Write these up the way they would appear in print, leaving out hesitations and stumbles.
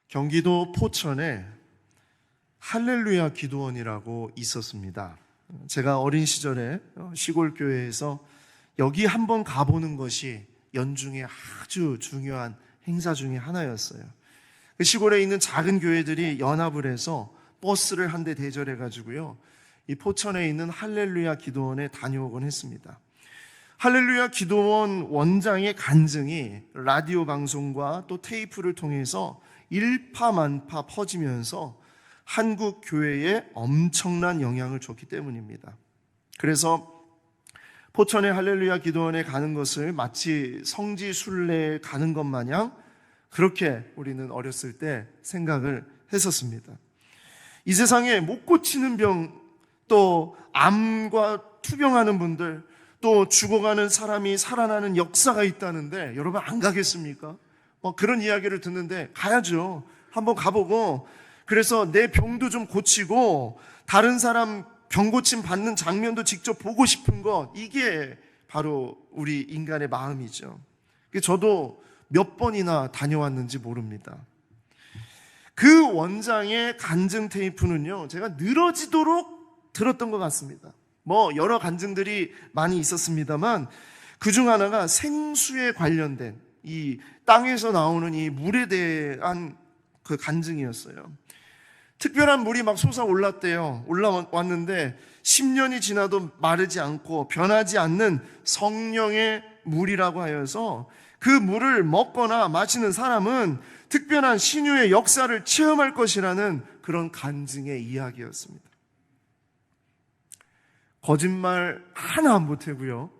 경기도 포천에 할렐루야 기도원이라고 있었습니다. 제가 어린 시절에 시골 교회에서 여기 한번 가보는 것이 연중에 아주 중요한 행사 중에 하나였어요. 그 시골에 있는 작은 교회들이 연합을 해서 버스를 한 대 대절해 가지고요, 이 포천에 있는 할렐루야 기도원에 다녀오곤 했습니다. 할렐루야 기도원 원장의 간증이 라디오 방송과 또 테이프를 통해서 일파만파 퍼지면서 한국 교회에 엄청난 영향을 줬기 때문입니다. 그래서 포천의 할렐루야 기도원에 가는 것을 마치 성지 순례에 가는 것 마냥 그렇게 우리는 어렸을 때 생각을 했었습니다. 이 세상에 못 고치는 병, 또 암과 투병하는 분들, 또 죽어가는 사람이 살아나는 역사가 있다는데 여러분 안 가겠습니까? 그런 이야기를 듣는데 가야죠. 한번 가보고, 그래서 내 병도 좀 고치고 다른 사람 병 고침 받는 장면도 직접 보고 싶은 것, 이게 바로 우리 인간의 마음이죠. 저도 몇 번이나 다녀왔는지 모릅니다. 그 원장의 간증 테이프는요, 제가 늘어지도록 들었던 것 같습니다. 여러 간증들이 많이 있었습니다만 그 중 하나가 생수에 관련된 이 땅에서 나오는 이 물에 대한 그 간증이었어요. 특별한 물이 막 솟아올랐대요. 올라왔는데 10년이 지나도 마르지 않고 변하지 않는 성령의 물이라고 하여서 그 물을 먹거나 마시는 사람은 특별한 신유의 역사를 체험할 것이라는 그런 간증의 이야기였습니다. 거짓말 하나 안 보태고요,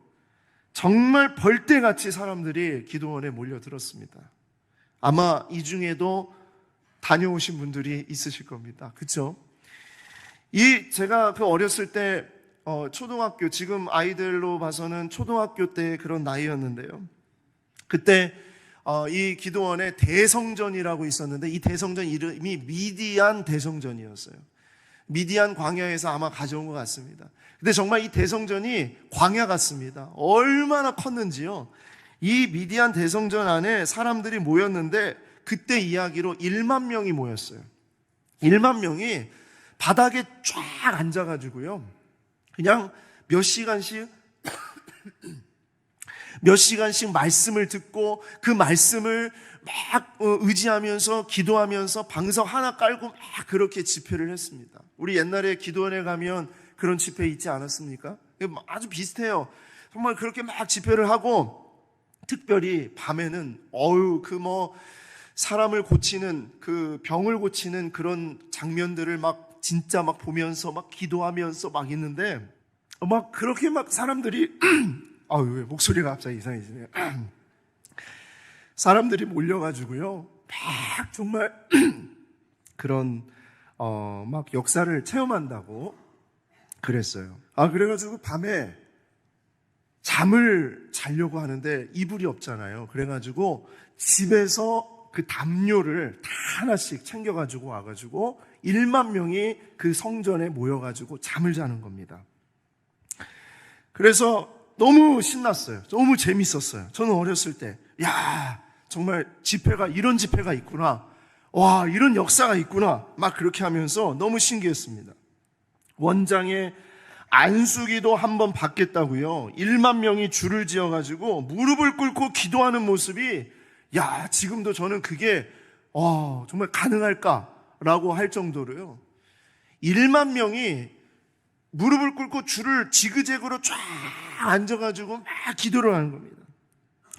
정말 벌떼같이 사람들이 기도원에 몰려들었습니다. 아마 이 중에도 다녀오신 분들이 있으실 겁니다. 그렇죠? 제가 그 어렸을 때 초등학교, 지금 아이들로 봐서는 초등학교 때 그런 나이였는데요, 그때 이 기도원에 대성전이라고 있었는데 이 대성전 이름이 미디안 대성전이었어요. 미디안 광야에서 아마 가져온 것 같습니다. 근데 정말 이 대성전이 광야 같습니다. 얼마나 컸는지요. 이 미디안 대성전 안에 사람들이 모였는데 그때 이야기로 1만 명이 모였어요. 1만 명이 바닥에 쫙 앉아가지고요, 그냥 몇 시간씩 말씀을 듣고 그 말씀을 막 의지하면서 기도하면서 방석 하나 깔고 막 그렇게 집회를 했습니다. 우리 옛날에 기도원에 가면 그런 집회 있지 않았습니까? 아주 비슷해요. 정말 그렇게 막 집회를 하고, 특별히 밤에는 사람을 고치는, 그 병을 고치는 그런 장면들을 막 진짜 막 보면서 막 기도하면서 막 있는데, 막 그렇게 막 사람들이 왜 목소리가 갑자기 이상해지네요. 사람들이 몰려가지고요, 막 정말 그런 막 역사를 체험한다고 그랬어요. 그래가지고 밤에 잠을 자려고 하는데 이불이 없잖아요. 그래가지고 집에서 그 담요를 다 하나씩 챙겨가지고 와가지고 1만 명이 그 성전에 모여가지고 잠을 자는 겁니다. 그래서 너무 신났어요. 너무 재밌었어요. 저는 어렸을 때, 정말 집회가, 이런 집회가 있구나, 와, 이런 역사가 있구나, 막 그렇게 하면서 너무 신기했습니다. 원장의 안수기도 한번 받겠다고요, 1만 명이 줄을 지어가지고 무릎을 꿇고 기도하는 모습이, 지금도 저는 그게 정말 가능할까라고 할 정도로요, 1만 명이 무릎을 꿇고 줄을 지그재그로 쫙 앉아가지고 막 기도를 하는 겁니다.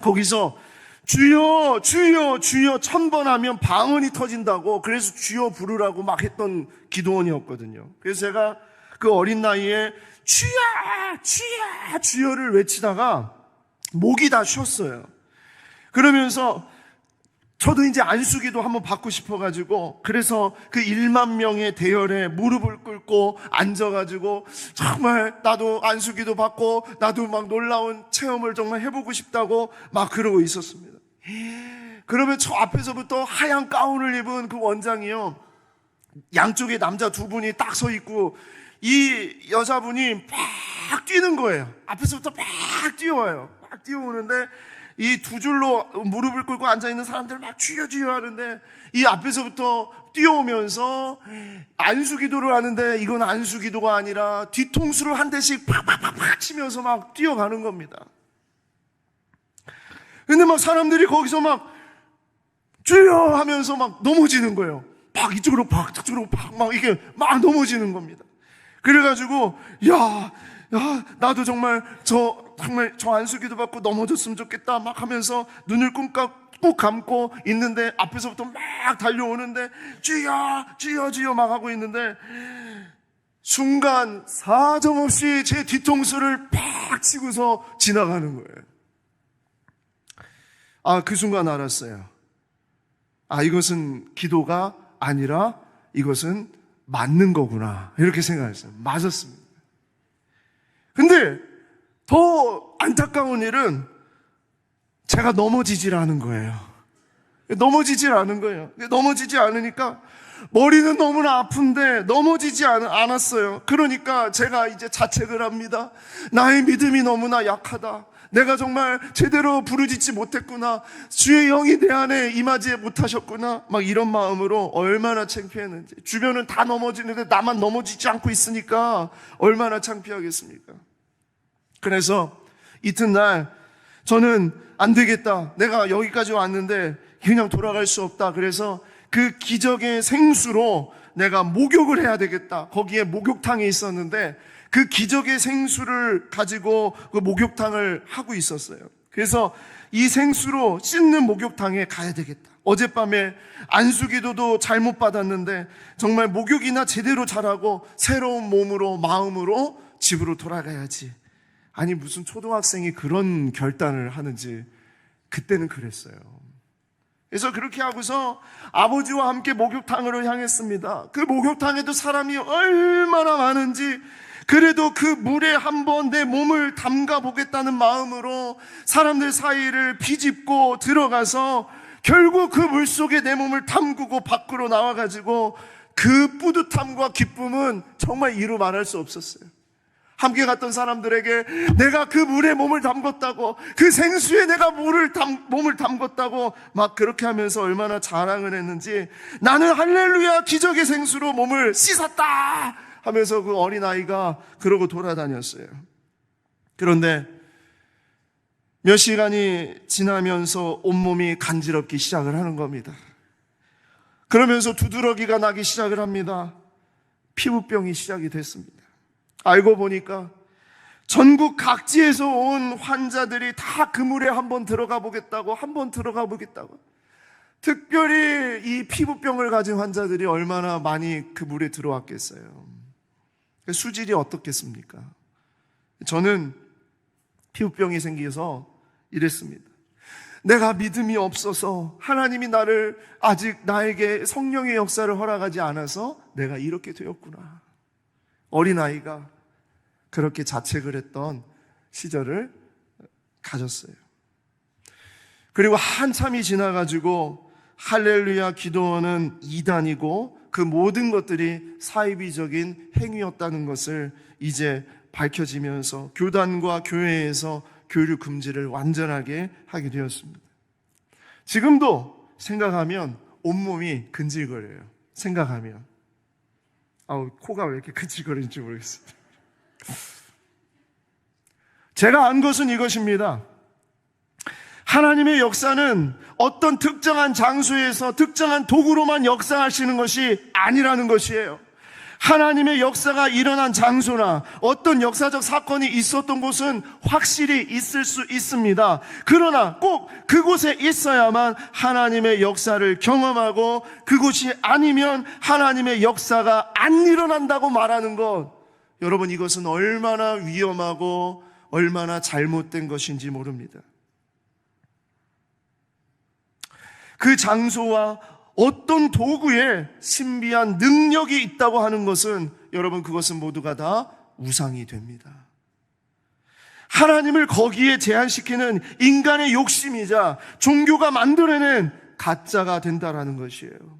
거기서 주여 주여 주여 1000번 하면 방언이 터진다고, 그래서 주여 부르라고 막 했던 기도원이었거든요. 그래서 제가 그 어린 나이에 주여 주여 주여를 외치다가 목이 다 쉬었어요. 그러면서 저도 이제 안수기도 한번 받고 싶어가지고, 그래서 그 1만 명의 대열에 무릎을 꿇고 앉아가지고 정말 나도 안수기도 받고 나도 막 놀라운 체험을 정말 해보고 싶다고 막 그러고 있었습니다. 그러면 저 앞에서부터 하얀 가운을 입은 그 원장이요, 양쪽에 남자 2분이 딱 서 있고 이 여자분이 막 뛰는 거예요. 앞에서부터 막 뛰어와요. 막 뛰어오는데 이 두 줄로 무릎을 꿇고 앉아있는 사람들 막 주여 주여 하는데 이 앞에서부터 뛰어오면서 안수기도를 하는데 이건 안수기도가 아니라 뒤통수를 한 대씩 팍팍팍팍 치면서 막 뛰어가는 겁니다. 근데 막 사람들이 거기서 막 주여 하면서 막 넘어지는 거예요. 막 이쪽으로 팍 저쪽으로 팍 이게 막 넘어지는 겁니다. 그래가지고 야 나도 정말 저 안수기도 받고 넘어졌으면 좋겠다 막 하면서 눈을 꾹 감고 있는데 앞에서부터 막 달려오는데 주여 주여 주여 막 하고 있는데 순간 사정없이 제 뒤통수를 팍 치고서 지나가는 거예요. 그 순간 알았어요. 이것은 기도가 아니라 이것은 맞는 거구나 이렇게 생각했어요. 맞았습니다. 근데 더 안타까운 일은 제가 넘어지질 않은 거예요. 넘어지질 않으니까 머리는 너무나 아픈데 넘어지지 않았어요. 그러니까 제가 이제 자책을 합니다. 나의 믿음이 너무나 약하다. 내가 정말 제대로 부르짖지 못했구나. 주의 영이 내 안에 임하지 못하셨구나. 막 이런 마음으로 얼마나 창피했는지. 주변은 다 넘어지는데 나만 넘어지지 않고 있으니까 얼마나 창피하겠습니까? 그래서 이튿날 저는 안 되겠다. 내가 여기까지 왔는데 그냥 돌아갈 수 없다. 그래서 그 기적의 생수로 내가 목욕을 해야 되겠다. 거기에 목욕탕이 있었는데 그 기적의 생수를 가지고 그 목욕탕을 하고 있었어요. 그래서 이 생수로 씻는 목욕탕에 가야 되겠다. 어젯밤에 안수기도도 잘못 받았는데 정말 목욕이나 제대로 잘하고 새로운 몸으로 마음으로 집으로 돌아가야지. 아니 무슨 초등학생이 그런 결단을 하는지 그때는 그랬어요. 그래서 그렇게 하고서 아버지와 함께 목욕탕으로 향했습니다. 그 목욕탕에도 사람이 얼마나 많은지 그래도 그 물에 한번 내 몸을 담가 보겠다는 마음으로 사람들 사이를 비집고 들어가서 결국 그 물속에 내 몸을 담그고 밖으로 나와가지고 그 뿌듯함과 기쁨은 정말 이루 말할 수 없었어요. 함께 갔던 사람들에게 내가 그 물에 몸을 담궜다고, 그 생수에 내가 몸을 담궜다고 막 그렇게 하면서 얼마나 자랑을 했는지, 나는 할렐루야 기적의 생수로 몸을 씻었다 하면서 그 어린아이가 그러고 돌아다녔어요. 그런데 몇 시간이 지나면서 온몸이 간지럽기 시작을 하는 겁니다. 그러면서 두드러기가 나기 시작을 합니다. 피부병이 시작이 됐습니다. 알고 보니까 전국 각지에서 온 환자들이 다 그 물에 한번 들어가 보겠다고 특별히 이 피부병을 가진 환자들이 얼마나 많이 그 물에 들어왔겠어요. 수질이 어떻겠습니까? 저는 피부병이 생겨서 이랬습니다. 내가 믿음이 없어서 하나님이 아직 나에게 성령의 역사를 허락하지 않아서 내가 이렇게 되었구나. 어린아이가 그렇게 자책을 했던 시절을 가졌어요. 그리고 한참이 지나가지고 할렐루야 기도원은 이단이고 그 모든 것들이 사이비적인 행위였다는 것을 이제 밝혀지면서 교단과 교회에서 교류 금지를 완전하게 하게 되었습니다. 지금도 생각하면 온몸이 근질거려요. 생각하면. 코가 왜 이렇게 근질거리는지 모르겠습니다. 제가 안 것은 이것입니다. 하나님의 역사는 어떤 특정한 장소에서 특정한 도구로만 역사하시는 것이 아니라는 것이에요. 하나님의 역사가 일어난 장소나 어떤 역사적 사건이 있었던 곳은 확실히 있을 수 있습니다. 그러나 꼭 그곳에 있어야만 하나님의 역사를 경험하고 그곳이 아니면 하나님의 역사가 안 일어난다고 말하는 것, 여러분 이것은 얼마나 위험하고 얼마나 잘못된 것인지 모릅니다. 그 장소와 어떤 도구에 신비한 능력이 있다고 하는 것은 여러분 그것은 모두가 다 우상이 됩니다. 하나님을 거기에 제한시키는 인간의 욕심이자 종교가 만들어낸 가짜가 된다라는 것이에요.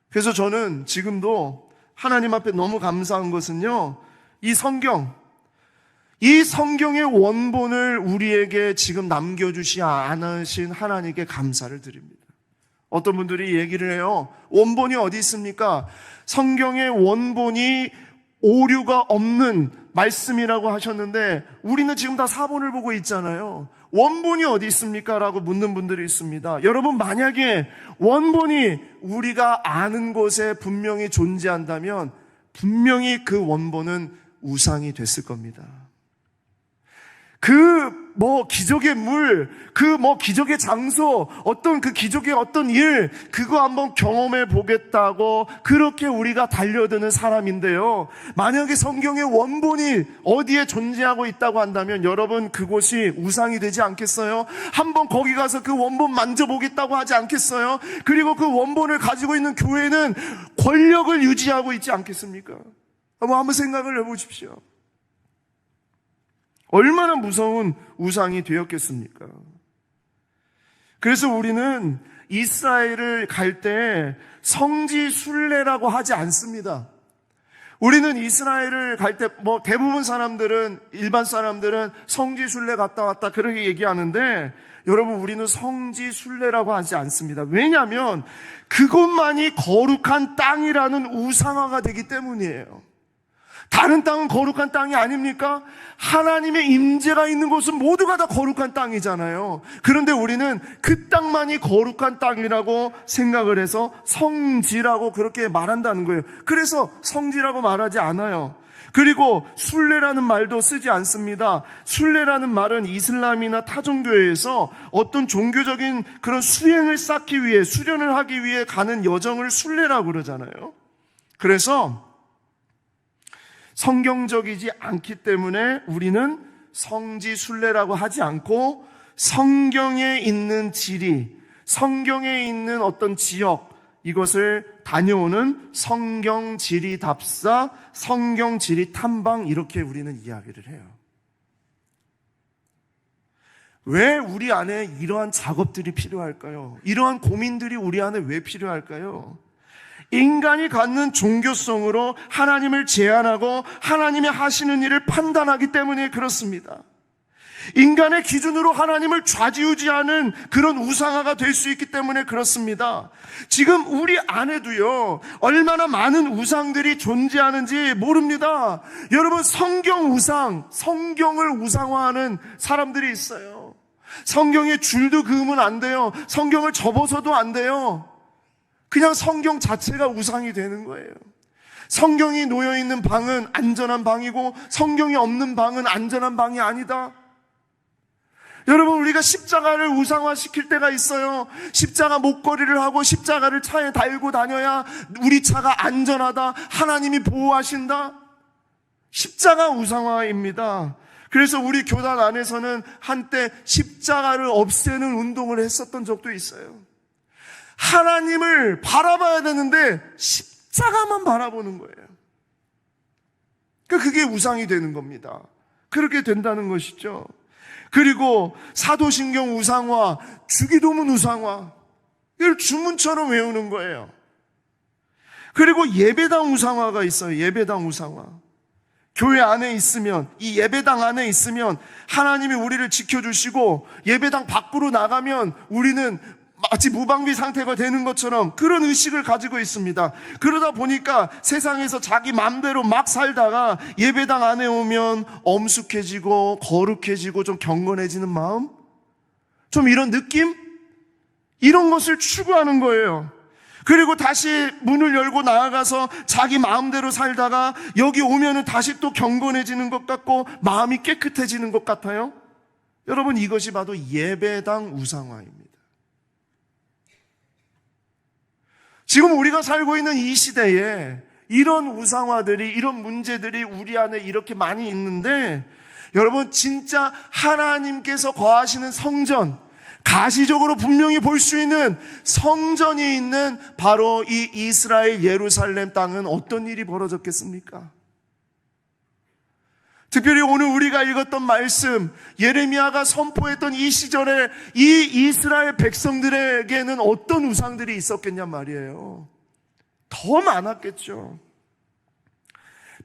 그래서 저는 지금도 하나님 앞에 너무 감사한 것은요, 이 성경, 이 성경의 원본을 우리에게 지금 남겨주시 않으신 하나님께 감사를 드립니다. 어떤 분들이 얘기를 해요. 원본이 어디 있습니까? 성경의 원본이 오류가 없는 말씀이라고 하셨는데 우리는 지금 다 사본을 보고 있잖아요. 원본이 어디 있습니까? 라고 묻는 분들이 있습니다. 여러분, 만약에 원본이 우리가 아는 곳에 분명히 존재한다면 분명히 그 원본은 우상이 됐을 겁니다. 기적의 물, 기적의 장소, 그 기적의 어떤 일, 그거 한번 경험해 보겠다고 그렇게 우리가 달려드는 사람인데요. 만약에 성경의 원본이 어디에 존재하고 있다고 한다면 여러분, 그곳이 우상이 되지 않겠어요? 한번 거기 가서 그 원본 만져보겠다고 하지 않겠어요? 그리고 그 원본을 가지고 있는 교회는 권력을 유지하고 있지 않겠습니까? 한번 생각을 해보십시오. 얼마나 무서운 우상이 되었겠습니까? 그래서 우리는 이스라엘을 갈 때 성지 순례라고 하지 않습니다. 우리는 이스라엘을 갈 때 대부분 사람들은, 일반 사람들은 성지 순례 갔다 왔다 그렇게 얘기하는데 여러분, 우리는 성지 순례라고 하지 않습니다. 왜냐하면 그것만이 거룩한 땅이라는 우상화가 되기 때문이에요. 다른 땅은 거룩한 땅이 아닙니까? 하나님의 임재가 있는 곳은 모두가 다 거룩한 땅이잖아요. 그런데 우리는 그 땅만이 거룩한 땅이라고 생각을 해서 성지라고 그렇게 말한다는 거예요. 그래서 성지라고 말하지 않아요. 그리고 순례라는 말도 쓰지 않습니다. 순례라는 말은 이슬람이나 타종교회에서 어떤 종교적인 그런 수행을 쌓기 위해, 수련을 하기 위해 가는 여정을 순례라고 그러잖아요. 그래서 성경적이지 않기 때문에 우리는 성지 순례라고 하지 않고 성경에 있는 지리, 성경에 있는 어떤 지역, 이것을 다녀오는 성경 지리 답사, 성경 지리 탐방, 이렇게 우리는 이야기를 해요. 왜 우리 안에 이러한 작업들이 필요할까요? 이러한 고민들이 우리 안에 왜 필요할까요? 인간이 갖는 종교성으로 하나님을 제한하고 하나님이 하시는 일을 판단하기 때문에 그렇습니다. 인간의 기준으로 하나님을 좌지우지하는 그런 우상화가 될 수 있기 때문에 그렇습니다. 지금 우리 안에도요, 얼마나 많은 우상들이 존재하는지 모릅니다. 여러분, 성경 우상, 성경을 우상화하는 사람들이 있어요. 성경에 줄도 그으면 안 돼요. 성경을 접어서도 안 돼요. 그냥 성경 자체가 우상이 되는 거예요. 성경이 놓여있는 방은 안전한 방이고 성경이 없는 방은 안전한 방이 아니다. 여러분, 우리가 십자가를 우상화시킬 때가 있어요. 십자가 목걸이를 하고 십자가를 차에 달고 다녀야 우리 차가 안전하다, 하나님이 보호하신다. 십자가 우상화입니다. 그래서 우리 교단 안에서는 한때 십자가를 없애는 운동을 했었던 적도 있어요. 하나님을 바라봐야 되는데 십자가만 바라보는 거예요. 그러니까 그게 우상이 되는 겁니다. 그렇게 된다는 것이죠. 그리고 사도신경 우상화, 주기도문 우상화, 이걸 주문처럼 외우는 거예요. 그리고 예배당 우상화가 있어요. 예배당 우상화. 교회 안에 있으면, 이 예배당 안에 있으면 하나님이 우리를 지켜주시고 예배당 밖으로 나가면 우리는 마치 무방비 상태가 되는 것처럼 그런 의식을 가지고 있습니다. 그러다 보니까 세상에서 자기 마음대로 막 살다가 예배당 안에 오면 엄숙해지고 거룩해지고 좀 경건해지는 마음? 좀 이런 느낌? 이런 것을 추구하는 거예요. 그리고 다시 문을 열고 나아가서 자기 마음대로 살다가 여기 오면은 다시 또 경건해지는 것 같고 마음이 깨끗해지는 것 같아요. 여러분, 이것이 바로 예배당 우상화입니다. 지금 우리가 살고 있는 이 시대에 이런 우상화들이, 이런 문제들이 우리 안에 이렇게 많이 있는데, 여러분, 진짜 하나님께서 거하시는 성전, 가시적으로 분명히 볼 수 있는 성전이 있는 바로 이 이스라엘 예루살렘 땅은 어떤 일이 벌어졌겠습니까? 특별히 오늘 우리가 읽었던 말씀, 예레미야가 선포했던 이 시절에 이 이스라엘 백성들에게는 어떤 우상들이 있었겠냔 말이에요. 더 많았겠죠.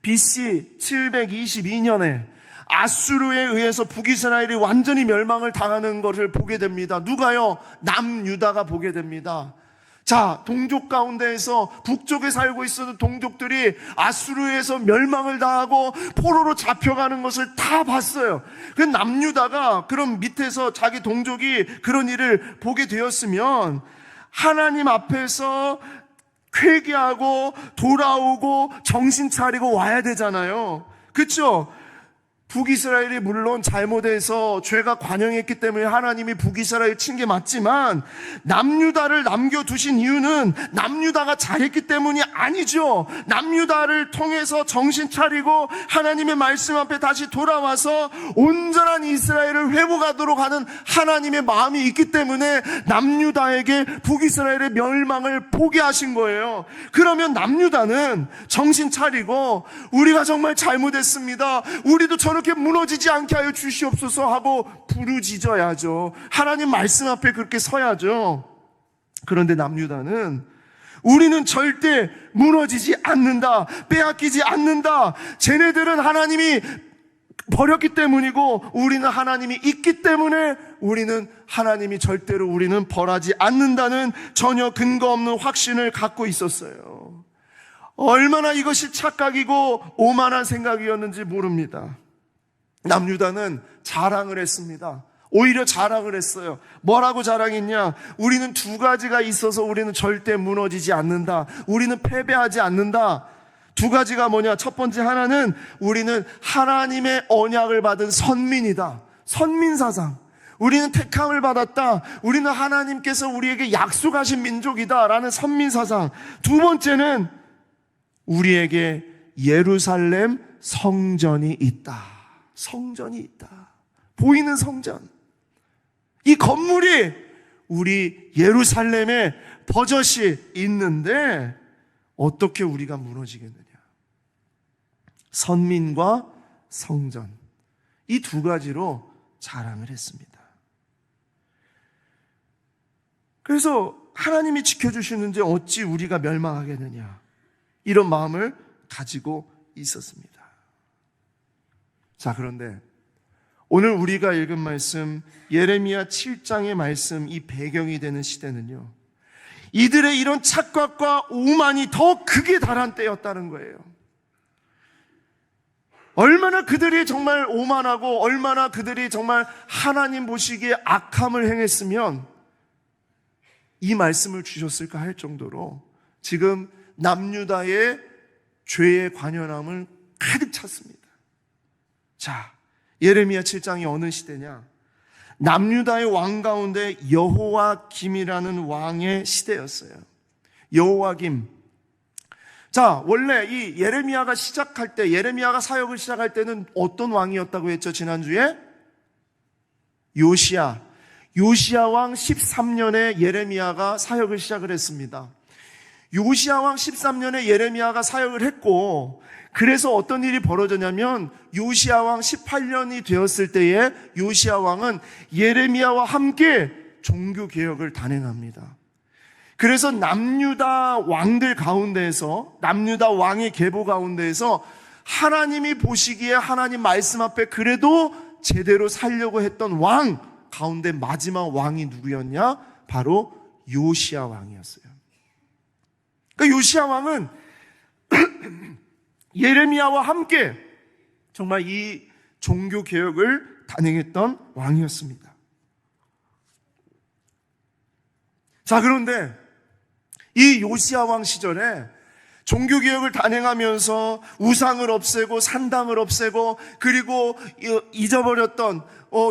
BC 722년에 아수르에 의해서 북이스라엘이 완전히 멸망을 당하는 것을 보게 됩니다. 누가요? 남유다가 보게 됩니다. 자, 동족 가운데에서 북쪽에 살고 있었던 동족들이 아수르에서 멸망을 당하고 포로로 잡혀가는 것을 다 봤어요. 그 남유다가 그럼 밑에서 자기 동족이 그런 일을 보게 되었으면 하나님 앞에서 회개하고 돌아오고 정신 차리고 와야 되잖아요. 그렇죠? 북이스라엘이 물론 잘못해서 죄가 관영했기 때문에 하나님이 북이스라엘 친 게 맞지만 남유다를 남겨두신 이유는 남유다가 잘했기 때문이 아니죠. 남유다를 통해서 정신 차리고 하나님의 말씀 앞에 다시 돌아와서 온전한 이스라엘을 회복하도록 하는 하나님의 마음이 있기 때문에 남유다에게 북이스라엘의 멸망을 보게 하신 거예요. 그러면 남유다는 정신 차리고 우리가 정말 잘못했습니다. 우리도 저렇게 무너지지 않게 하여 주시옵소서 하고 부르짖어야죠. 하나님 말씀 앞에 그렇게 서야죠. 그런데 남유다는 우리는 절대 무너지지 않는다, 빼앗기지 않는다, 쟤네들은 하나님이 버렸기 때문이고 우리는 하나님이 있기 때문에 우리는 하나님이 절대로 우리는 벌하지 않는다는 전혀 근거 없는 확신을 갖고 있었어요. 얼마나 이것이 착각이고 오만한 생각이었는지 모릅니다. 남유다는 자랑을 했습니다. 오히려 자랑을 했어요. 뭐라고 자랑했냐? 우리는 두 가지가 있어서 우리는 절대 무너지지 않는다. 우리는 패배하지 않는다. 두 가지가 뭐냐? 첫 번째 하나는 우리는 하나님의 언약을 받은 선민이다. 선민사상. 우리는 택함을 받았다. 우리는 하나님께서 우리에게 약속하신 민족이다. 라는 선민사상. 두 번째는 우리에게 예루살렘 성전이 있다. 성전이 있다. 보이는 성전. 이 건물이 우리 예루살렘에 버젓이 있는데 어떻게 우리가 무너지겠느냐. 선민과 성전. 이 두 가지로 자랑을 했습니다. 그래서 하나님이 지켜주시는데 어찌 우리가 멸망하겠느냐. 이런 마음을 가지고 있었습니다. 자, 그런데 오늘 우리가 읽은 말씀 예레미야 7장의 말씀, 이 배경이 되는 시대는요, 이들의 이런 착각과 오만이 더 극에 달한 때였다는 거예요. 얼마나 그들이 정말 오만하고 얼마나 그들이 정말 하나님 보시기에 악함을 행했으면 이 말씀을 주셨을까 할 정도로 지금 남유다의 죄의 관연함을 가득 찼습니다. 자, 예레미야 7장이 어느 시대냐? 남유다의 왕 가운데 여호와김이라는 왕의 시대였어요. 여호와김. 자, 원래 이 예레미야가 시작할 때, 예레미야가 사역을 시작할 때는 어떤 왕이었다고 했죠, 지난주에? 요시야. 요시야 왕 13년에 예레미야가 사역을 시작을 했습니다. 요시야 왕 13년에 예레미야가 사역을 했고, 그래서 어떤 일이 벌어졌냐면 요시야 왕 18년이 되었을 때에 요시야 왕은 예레미야와 함께 종교개혁을 단행합니다. 그래서 남유다 왕들 가운데에서, 남유다 왕의 계보 가운데에서 하나님이 보시기에 하나님 말씀 앞에 그래도 제대로 살려고 했던 왕 가운데 마지막 왕이 누구였냐? 바로 요시야 왕이었어요. 그러니까 요시야 왕은 예레미야와 함께 정말 이 종교개혁을 단행했던 왕이었습니다. 자, 그런데 이 요시야 왕 시절에 종교개혁을 단행하면서 우상을 없애고 산당을 없애고 그리고 잊어버렸던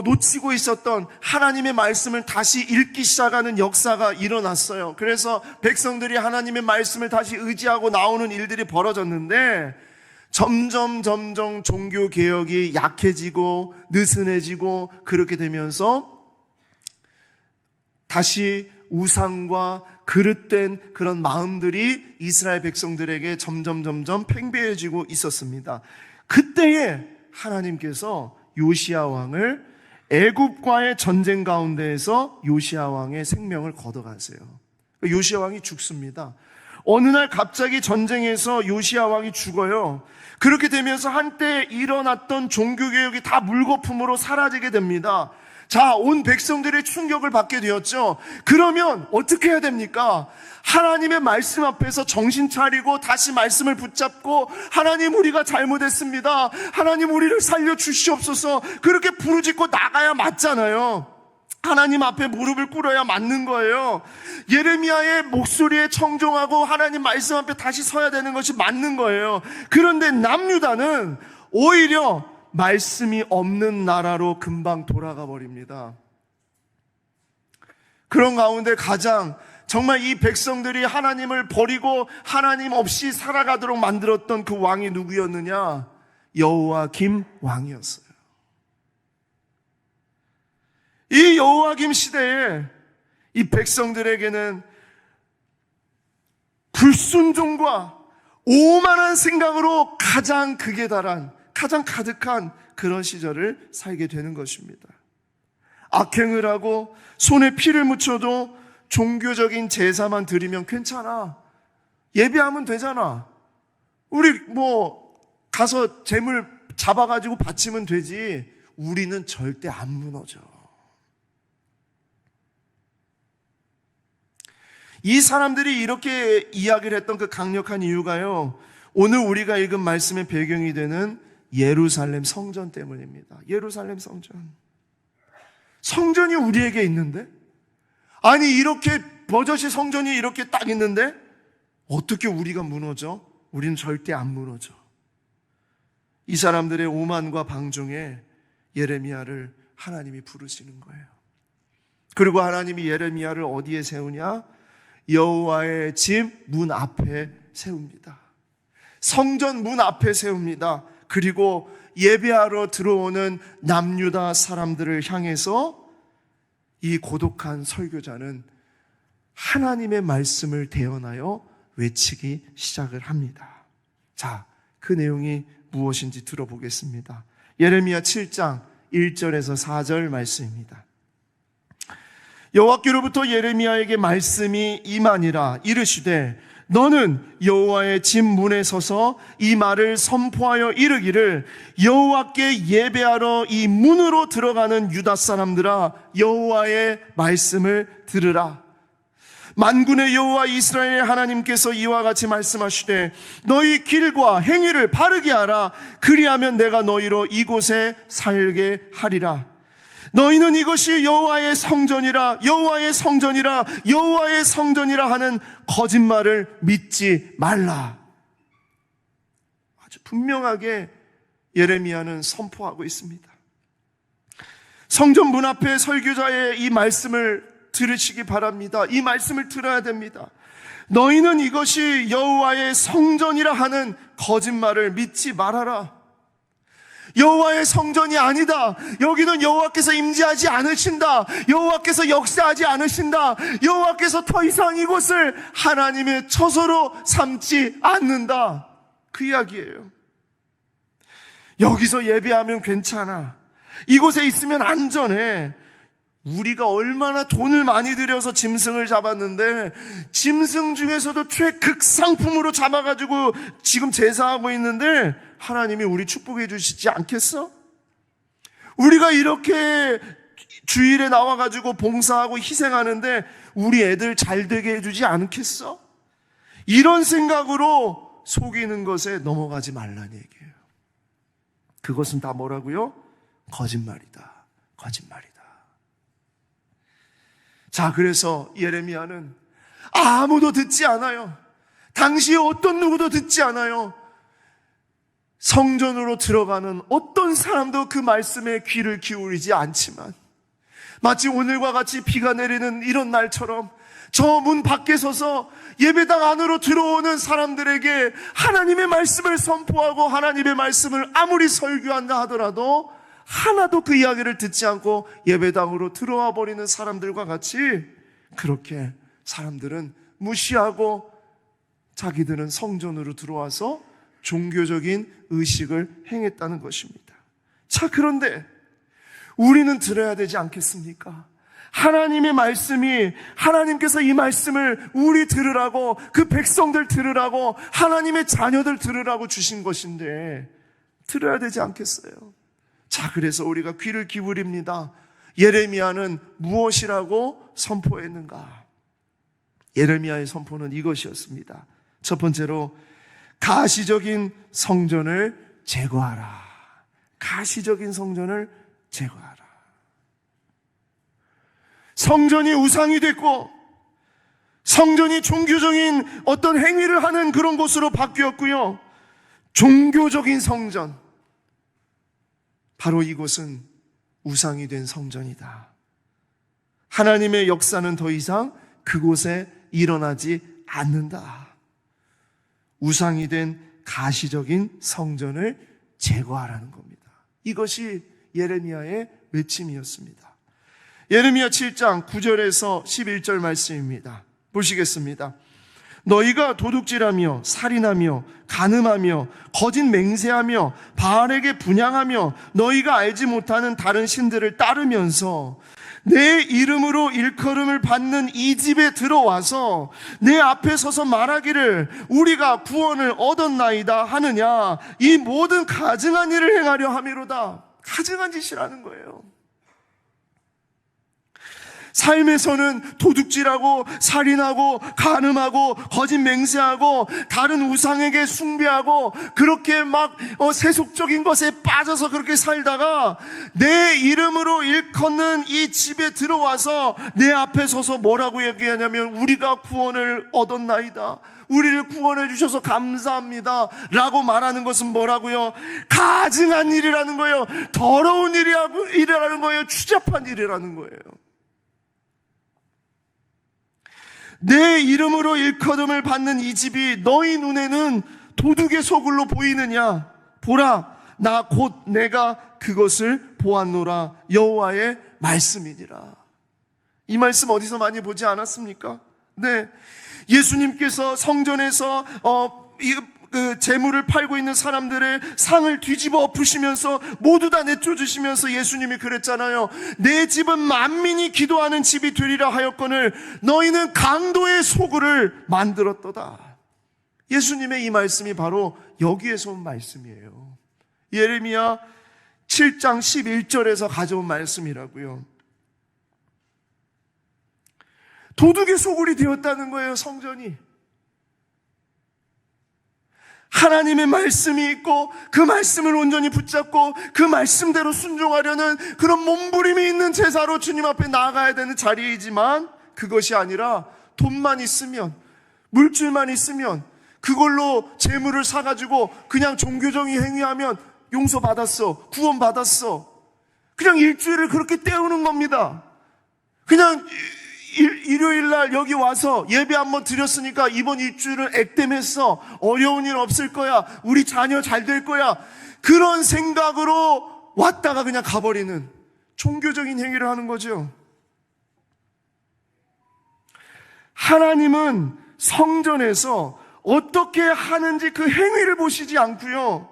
놓치고 있었던 하나님의 말씀을 다시 읽기 시작하는 역사가 일어났어요. 그래서 백성들이 하나님의 말씀을 다시 의지하고 나오는 일들이 벌어졌는데 점점 종교개혁이 약해지고 느슨해지고 그렇게 되면서 다시 우상과 그릇된 그런 마음들이 이스라엘 백성들에게 점점 팽배해지고 있었습니다. 그때에 하나님께서 요시야 왕을 애굽과의 전쟁 가운데에서 요시야 왕의 생명을 걷어가세요. 요시야 왕이 죽습니다. 어느 날 갑자기 전쟁에서 요시야 왕이 죽어요. 그렇게 되면서 한때 일어났던 종교개혁이 다 물거품으로 사라지게 됩니다. 자, 온 백성들의 충격을 받게 되었죠. 그러면 어떻게 해야 됩니까? 하나님의 말씀 앞에서 정신 차리고 다시 말씀을 붙잡고, 하나님 우리가 잘못했습니다, 하나님 우리를 살려주시옵소서, 그렇게 부르짖고 나가야 맞잖아요. 하나님 앞에 무릎을 꿇어야 맞는 거예요. 예레미야의 목소리에 청종하고 하나님 말씀 앞에 다시 서야 되는 것이 맞는 거예요. 그런데 남유다는 오히려 말씀이 없는 나라로 금방 돌아가 버립니다. 그런 가운데 가장 정말 이 백성들이 하나님을 버리고 하나님 없이 살아가도록 만들었던 그 왕이 누구였느냐? 여호야김 왕이었어요. 이 여호야김 시대에 이 백성들에게는 불순종과 오만한 생각으로 가장 극에 달한, 가장 가득한 그런 시절을 살게 되는 것입니다. 악행을 하고 손에 피를 묻혀도 종교적인 제사만 드리면 괜찮아, 예배하면 되잖아, 우리 가서 재물 잡아가지고 바치면 되지, 우리는 절대 안 무너져. 이 사람들이 이렇게 이야기를 했던 그 강력한 이유가요, 오늘 우리가 읽은 말씀의 배경이 되는 예루살렘 성전 때문입니다. 예루살렘 성전. 성전이 우리에게 있는데, 아니 이렇게 버젓이 성전이 이렇게 딱 있는데 어떻게 우리가 무너져? 우리는 절대 안 무너져. 이 사람들의 오만과 방종에 예레미야를 하나님이 부르시는 거예요. 그리고 하나님이 예레미야를 어디에 세우냐? 여호와의 집 문 앞에 세웁니다. 성전 문 앞에 세웁니다. 그리고 예배하러 들어오는 남유다 사람들을 향해서 이 고독한 설교자는 하나님의 말씀을 대언하여 외치기 시작을 합니다. 자, 그 내용이 무엇인지 들어보겠습니다. 예레미야 7장 1절에서 4절 말씀입니다. 여호와께로부터 예레미야에게 말씀이 임하니라. 이르시되 너는 여호와의 집 문에 서서 이 말을 선포하여 이르기를, 여호와께 예배하러 이 문으로 들어가는 유다 사람들아, 여호와의 말씀을 들으라. 만군의 여호와 이스라엘의 하나님께서 이와 같이 말씀하시되 너희 길과 행위를 바르게 하라. 그리하면 내가 너희로 이곳에 살게 하리라. 너희는 이것이 여호와의 성전이라, 여호와의 성전이라, 여호와의 성전이라 하는 거짓말을 믿지 말라. 아주 분명하게 예레미야는 선포하고 있습니다. 성전 문 앞에 설교자의 이 말씀을 들으시기 바랍니다. 이 말씀을 들어야 됩니다. 너희는 이것이 여호와의 성전이라 하는 거짓말을 믿지 말아라. 여호와의 성전이 아니다, 여기는 여호와께서 임재하지 않으신다, 여호와께서 역사하지 않으신다, 여호와께서 더 이상 이곳을 하나님의 처소로 삼지 않는다, 그 이야기예요. 여기서 예배하면 괜찮아, 이곳에 있으면 안전해. 우리가 얼마나 돈을 많이 들여서 짐승을 잡았는데, 짐승 중에서도 최극상품으로 잡아가지고 지금 제사하고 있는데 하나님이 우리 축복해 주시지 않겠어? 우리가 이렇게 주일에 나와가지고 봉사하고 희생하는데 우리 애들 잘 되게 해주지 않겠어? 이런 생각으로 속이는 것에 넘어가지 말라는 얘기예요. 그것은 다 뭐라고요? 거짓말이다, 거짓말이다. 자, 그래서 예레미야는 아무도 듣지 않아요. 당시 어떤 누구도 듣지 않아요. 성전으로 들어가는 어떤 사람도 그 말씀에 귀를 기울이지 않지만, 마치 오늘과 같이 비가 내리는 이런 날처럼 저 문 밖에 서서 예배당 안으로 들어오는 사람들에게 하나님의 말씀을 선포하고 하나님의 말씀을 아무리 설교한다 하더라도 하나도 그 이야기를 듣지 않고 예배당으로 들어와 버리는 사람들과 같이, 그렇게 사람들은 무시하고 자기들은 성전으로 들어와서 종교적인 의식을 행했다는 것입니다. 자, 그런데 우리는 들어야 되지 않겠습니까? 하나님의 말씀이, 하나님께서 이 말씀을 우리 들으라고, 그 백성들 들으라고, 하나님의 자녀들 들으라고 주신 것인데 들어야 되지 않겠어요? 자, 그래서 우리가 귀를 기울입니다. 예레미야는 무엇이라고 선포했는가? 예레미야의 선포는 이것이었습니다. 첫 번째로, 가시적인 성전을 제거하라. 가시적인 성전을 제거하라. 성전이 우상이 됐고, 성전이 종교적인 어떤 행위를 하는 그런 곳으로 바뀌었고요. 종교적인 성전, 바로 이곳은 우상이 된 성전이다. 하나님의 역사는 더 이상 그곳에 일어나지 않는다. 우상이 된 가시적인 성전을 제거하라는 겁니다. 이것이 예레미야의 외침이었습니다. 예레미야 7장 9절에서 11절 말씀입니다. 보시겠습니다. 너희가 도둑질하며 살인하며 간음하며 거짓 맹세하며 바알에게 분향하며 너희가 알지 못하는 다른 신들을 따르면서 내 이름으로 일컬음을 받는 이 집에 들어와서 내 앞에 서서 말하기를 우리가 구원을 얻었나이다 하느냐, 이 모든 가증한 일을 행하려 함이로다. 가증한 짓이라는 거예요. 삶에서는 도둑질하고 살인하고 간음하고 거짓 맹세하고 다른 우상에게 숭배하고 그렇게 막 세속적인 것에 빠져서 그렇게 살다가 내 이름으로 일컫는 이 집에 들어와서 내 앞에 서서 뭐라고 얘기하냐면 우리가 구원을 얻었나이다, 우리를 구원해 주셔서 감사합니다 라고 말하는 것은 뭐라고요? 가증한 일이라는 거예요. 더러운 일이라는 거예요. 추잡한 일이라는 거예요. 내 이름으로 일컬음을 받는 이 집이 너희 눈에는 도둑의 소굴로 보이느냐? 보라, 나 곧 내가 그것을 보았노라. 여호와의 말씀이니라. 이 말씀 어디서 많이 보지 않았습니까? 네, 예수님께서 성전에서 그 재물을 팔고 있는 사람들의 상을 뒤집어 엎으시면서 모두 다 내쫓으시면서 예수님이 그랬잖아요. 내 집은 만민이 기도하는 집이 되리라 하였거늘 너희는 강도의 소굴을 만들었도다. 예수님의 이 말씀이 바로 여기에서 온 말씀이에요. 예레미야 7장 11절에서 가져온 말씀이라고요. 도둑의 소굴이 되었다는 거예요, 성전이. 하나님의 말씀이 있고 그 말씀을 온전히 붙잡고 그 말씀대로 순종하려는 그런 몸부림이 있는 제사로 주님 앞에 나아가야 되는 자리이지만, 그것이 아니라 돈만 있으면, 물질만 있으면 그걸로 재물을 사가지고 그냥 종교적인 행위하면 용서받았어, 구원받았어, 그냥 일주일을 그렇게 때우는 겁니다. 그냥 일요일날 여기 와서 예배 한번 드렸으니까 이번 일주일은 액땜했어, 어려운 일 없을 거야, 우리 자녀 잘 될 거야, 그런 생각으로 왔다가 그냥 가버리는 종교적인 행위를 하는 거죠. 하나님은 성전에서 어떻게 하는지 그 행위를 보시지 않고요,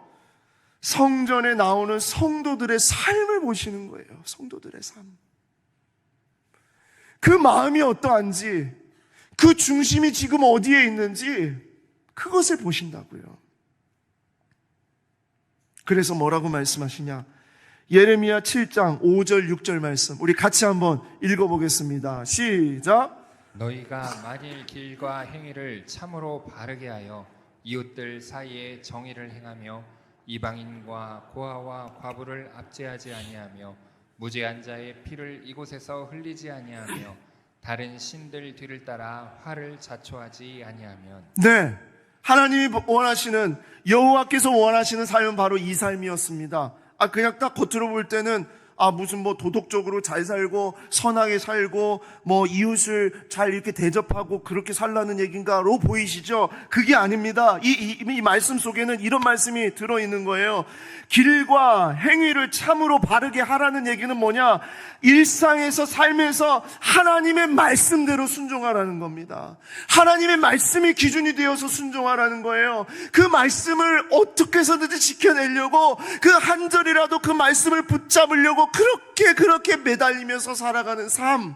성전에 나오는 성도들의 삶을 보시는 거예요. 성도들의 삶, 그 마음이 어떠한지, 그 중심이 지금 어디에 있는지 그것을 보신다고요. 그래서 뭐라고 말씀하시냐? 예레미야 7장 5절 6절 말씀 우리 같이 한번 읽어보겠습니다. 시작. 너희가 만일 길과 행위를 참으로 바르게 하여 이웃들 사이에 정의를 행하며 이방인과 고아와 과부를 압제하지 아니하며 무죄한 자의 피를 이곳에서 흘리지 아니하며 다른 신들 뒤를 따라 화를 자초하지 아니하면. 네, 하나님이 원하시는, 여호와께서 원하시는 삶은 바로 이 삶이었습니다. 그냥 딱 겉으로 볼 때는 무슨 도덕적으로 잘 살고 선하게 살고 이웃을 잘 이렇게 대접하고 그렇게 살라는 얘기인가로 보이시죠? 그게 아닙니다. 이 말씀 속에는 이런 말씀이 들어있는 거예요. 길과 행위를 참으로 바르게 하라는 얘기는 뭐냐? 일상에서 삶에서 하나님의 말씀대로 순종하라는 겁니다. 하나님의 말씀이 기준이 되어서 순종하라는 거예요. 그 말씀을 어떻게 해서든지 지켜내려고, 그 한 절이라도 그 말씀을 붙잡으려고 그렇게 매달리면서 살아가는 삶,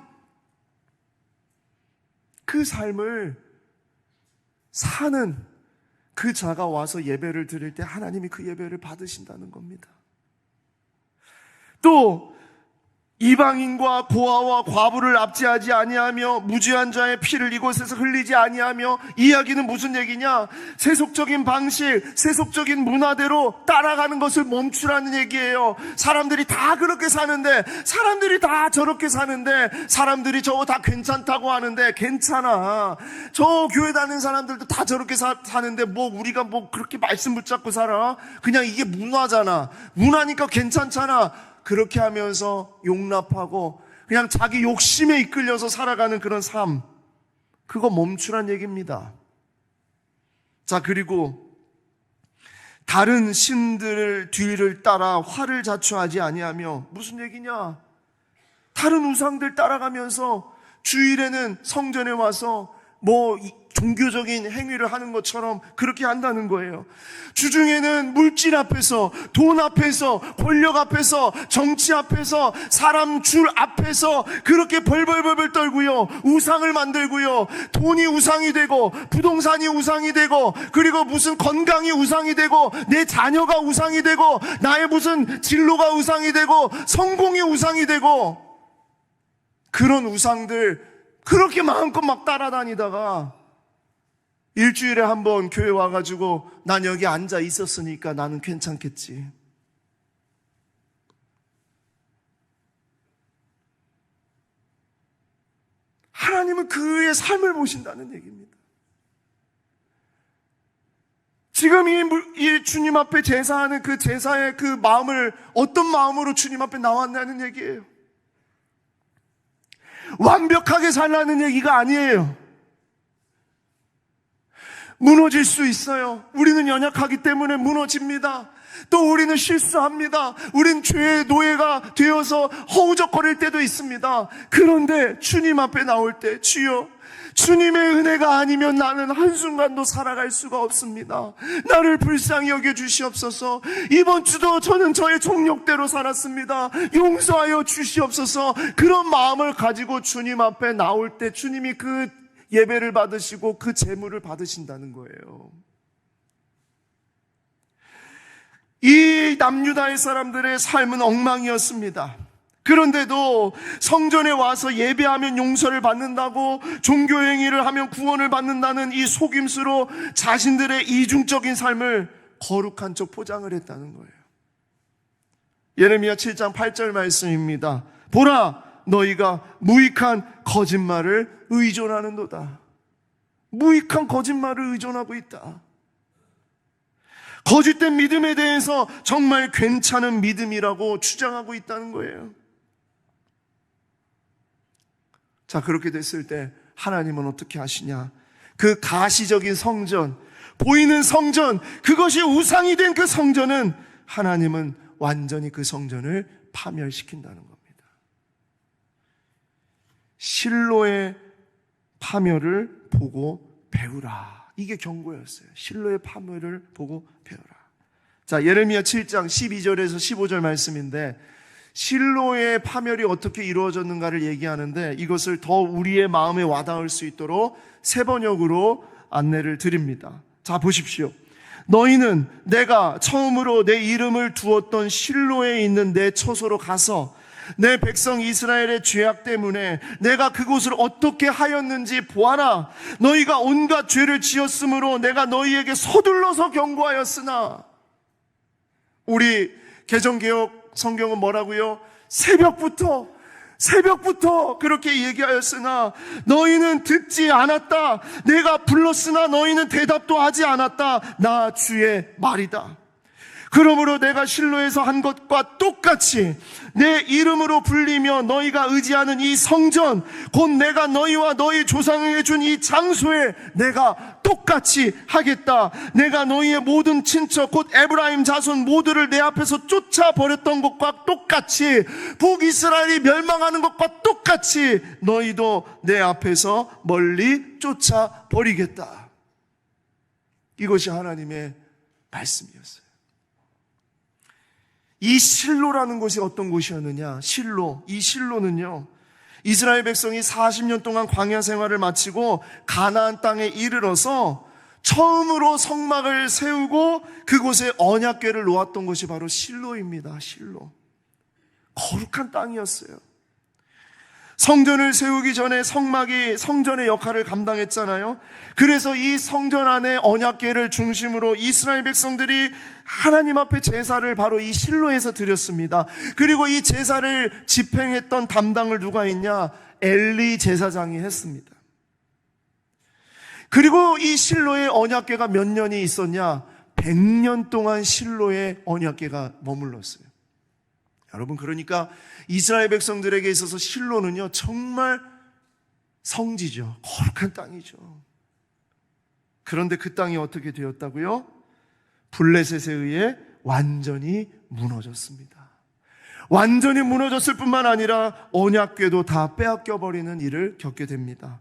그 삶을 사는 그 자가 와서 예배를 드릴 때 하나님이 그 예배를 받으신다는 겁니다. 또 이방인과 고아와 과부를 압제하지 아니하며 무죄한 자의 피를 이곳에서 흘리지 아니하며, 이 이야기는 무슨 얘기냐? 세속적인 방식, 세속적인 문화대로 따라가는 것을 멈추라는 얘기예요. 사람들이 다 그렇게 사는데, 사람들이 다 저렇게 사는데, 사람들이 저거 다 괜찮다고 하는데, 괜찮아. 저 교회 다니는 사람들도 다 저렇게 사는데 뭐 우리가 뭐 그렇게 말씀 붙잡고 살아? 그냥 이게 문화잖아. 문화니까 괜찮잖아. 그렇게 하면서 용납하고 그냥 자기 욕심에 이끌려서 살아가는 그런 삶, 그거 멈추란 얘기입니다. 자, 그리고 다른 신들 뒤를 따라 화를 자초하지 아니하며, 무슨 얘기냐? 다른 우상들 따라가면서 주일에는 성전에 와서 뭐 종교적인 행위를 하는 것처럼 그렇게 한다는 거예요. 주중에는 물질 앞에서, 돈 앞에서, 권력 앞에서, 정치 앞에서, 사람 줄 앞에서 그렇게 벌벌벌벌 떨고요, 우상을 만들고요, 돈이 우상이 되고, 부동산이 우상이 되고, 그리고 무슨 건강이 우상이 되고, 내 자녀가 우상이 되고, 나의 무슨 진로가 우상이 되고, 성공이 우상이 되고, 그런 우상들 그렇게 마음껏 막 따라다니다가 일주일에 한 번 교회 와가지고 난 여기 앉아 있었으니까 나는 괜찮겠지. 하나님은 그의 삶을 보신다는 얘기입니다. 지금 이 주님 앞에 제사하는 그 제사의 그 마음을 어떤 마음으로 주님 앞에 나왔냐는 얘기예요. 완벽하게 살라는 얘기가 아니에요. 무너질 수 있어요. 우리는 연약하기 때문에 무너집니다. 또 우리는 실수합니다. 우린 죄의 노예가 되어서 허우적거릴 때도 있습니다. 그런데 주님 앞에 나올 때, 주여, 주님의 은혜가 아니면 나는 한순간도 살아갈 수가 없습니다. 나를 불쌍히 여겨주시옵소서. 이번 주도 저는 저의 종력대로 살았습니다. 용서하여 주시옵소서. 그런 마음을 가지고 주님 앞에 나올 때 주님이 그 예배를 받으시고 그 제물을 받으신다는 거예요. 이 남유다의 사람들의 삶은 엉망이었습니다. 그런데도 성전에 와서 예배하면 용서를 받는다고, 종교행위를 하면 구원을 받는다는 이 속임수로 자신들의 이중적인 삶을 거룩한 척 포장을 했다는 거예요. 예레미야 7장 8절 말씀입니다. 보라, 너희가 무익한 거짓말을 의존하는도다. 무익한 거짓말을 의존하고 있다. 거짓된 믿음에 대해서 정말 괜찮은 믿음이라고 주장하고 있다는 거예요. 자, 그렇게 됐을 때 하나님은 어떻게 하시냐? 그 가시적인 성전, 보이는 성전, 그것이 우상이 된 그 성전은 하나님은 완전히 그 성전을 파멸시킨다는 겁니다. 실로의 파멸을 보고 배우라. 이게 경고였어요. 실로의 파멸을 보고 배우라. 자, 예레미야 7장 12절에서 15절 말씀인데, 실로의 파멸이 어떻게 이루어졌는가를 얘기하는데, 이것을 더 우리의 마음에 와닿을 수 있도록 세 번역으로 안내를 드립니다. 자, 보십시오. 너희는 내가 처음으로 내 이름을 두었던 실로에 있는 내 처소로 가서 내 백성 이스라엘의 죄악 때문에 내가 그곳을 어떻게 하였는지 보아라. 너희가 온갖 죄를 지었으므로 내가 너희에게 서둘러서 경고하였으나, 우리 개정개혁 성경은 뭐라고요? 새벽부터 그렇게 얘기하였으나 너희는 듣지 않았다. 내가 불렀으나 너희는 대답도 하지 않았다. 나 주의 말이다. 그러므로 내가 실로에서 한 것과 똑같이 내 이름으로 불리며 너희가 의지하는 이 성전, 곧 내가 너희와 너희 조상에게 준 이 장소에 내가 똑같이 하겠다. 내가 너희의 모든 친척 곧 에브라임 자손 모두를 내 앞에서 쫓아버렸던 것과 똑같이, 북이스라엘이 멸망하는 것과 똑같이 너희도 내 앞에서 멀리 쫓아버리겠다. 이것이 하나님의 말씀이었어요. 이 실로라는 곳이 어떤 곳이었느냐? 실로, 이 실로는요, 이스라엘 백성이 40년 동안 광야 생활을 마치고 가나안 땅에 이르러서 처음으로 성막을 세우고 그곳에 언약궤를 놓았던 것이 바로 실로입니다. 실로. 거룩한 땅이었어요. 성전을 세우기 전에 성막이 성전의 역할을 감당했잖아요. 그래서 이 성전 안에 언약궤를 중심으로 이스라엘 백성들이 하나님 앞에 제사를 바로 이 실로에서 드렸습니다. 그리고 이 제사를 집행했던 담당을 누가 했냐? 엘리 제사장이 했습니다. 그리고 이 실로의 언약궤가 몇 년이 있었냐? 100년 동안 실로의 언약궤가 머물렀어요. 여러분, 그러니까 이스라엘 백성들에게 있어서 실로는요, 정말 성지죠. 거룩한 땅이죠. 그런데 그 땅이 어떻게 되었다고요? 블레셋에 의해 완전히 무너졌습니다. 완전히 무너졌을 뿐만 아니라 언약궤도 다 빼앗겨버리는 일을 겪게 됩니다.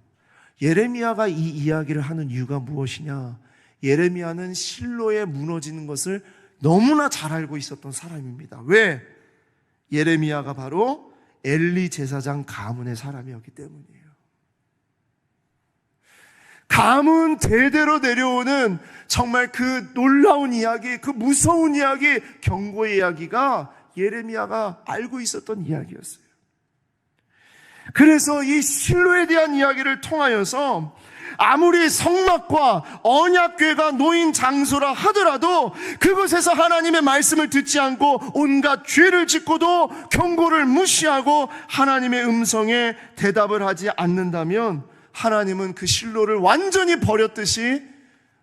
예레미야가 이 이야기를 하는 이유가 무엇이냐? 예레미야는 실로에 무너지는 것을 너무나 잘 알고 있었던 사람입니다. 왜? 예레미야가 바로 엘리 제사장 가문의 사람이었기 때문이에요. 가문 대대로 내려오는 정말 그 놀라운 이야기, 그 무서운 이야기, 경고의 이야기가 예레미야가 알고 있었던 이야기였어요. 그래서 이 실로에 대한 이야기를 통하여서 아무리 성막과 언약궤가 놓인 장소라 하더라도 그곳에서 하나님의 말씀을 듣지 않고 온갖 죄를 짓고도 경고를 무시하고 하나님의 음성에 대답을 하지 않는다면 하나님은 그 실로를 완전히 버렸듯이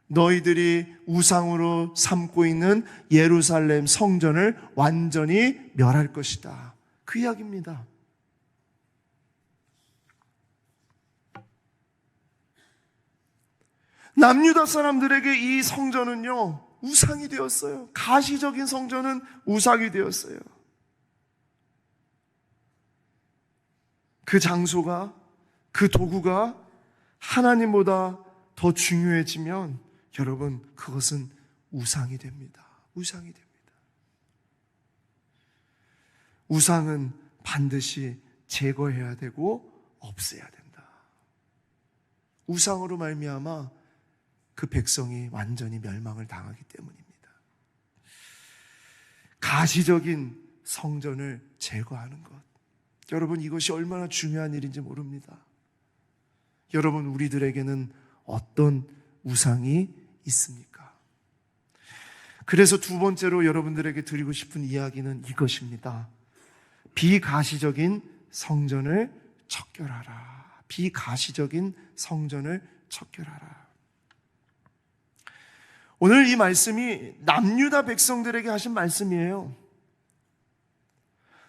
너희들이 우상으로 삼고 있는 예루살렘 성전을 완전히 멸할 것이다. 그 이야기입니다. 남유다 사람들에게 이 성전은요, 우상이 되었어요. 가시적인 성전은 우상이 되었어요. 그 장소가, 그 도구가 하나님보다 더 중요해지면 여러분, 그것은 우상이 됩니다. 우상이 됩니다. 우상은 반드시 제거해야 되고 없애야 된다. 우상으로 말미암아 그 백성이 완전히 멸망을 당하기 때문입니다. 가시적인 성전을 제거하는 것. 여러분, 이것이 얼마나 중요한 일인지 모릅니다. 여러분, 우리들에게는 어떤 우상이 있습니까? 그래서 두 번째로 여러분들에게 드리고 싶은 이야기는 이것입니다. 비가시적인 성전을 척결하라. 비가시적인 성전을 척결하라. 오늘 이 말씀이 남유다 백성들에게 하신 말씀이에요.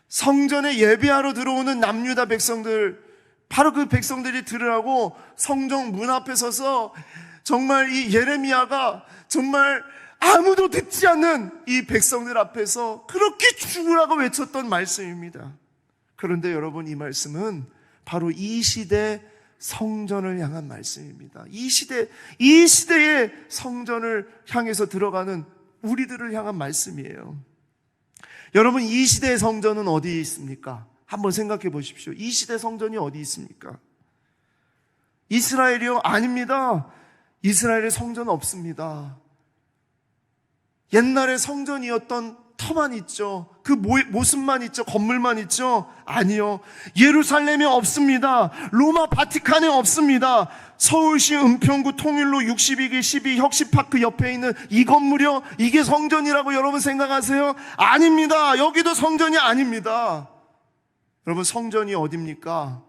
성전에 예배하러 들어오는 남유다 백성들, 바로 그 백성들이 들으라고 성전 문 앞에 서서 정말 이 예레미야가 정말 아무도 듣지 않는 이 백성들 앞에서 그렇게 죽으라고 외쳤던 말씀입니다. 그런데 여러분, 이 말씀은 바로 이 시대 성전을 향한 말씀입니다. 이 시대의 성전을 향해서 들어가는 우리들을 향한 말씀이에요. 여러분, 이 시대의 성전은 어디에 있습니까? 한번 생각해 보십시오. 이 시대 성전이 어디 있습니까? 이스라엘이요? 아닙니다. 이스라엘의 성전 없습니다. 옛날에 성전이었던 터만 있죠. 그 모습만 있죠. 건물만 있죠. 아니요. 예루살렘에 없습니다. 로마 바티칸에 없습니다. 서울시 은평구 통일로 62기 12 혁신파크 옆에 있는 이 건물이요? 이게 성전이라고 여러분 생각하세요? 아닙니다. 여기도 성전이 아닙니다. 여러분, 성전이 어딥니까?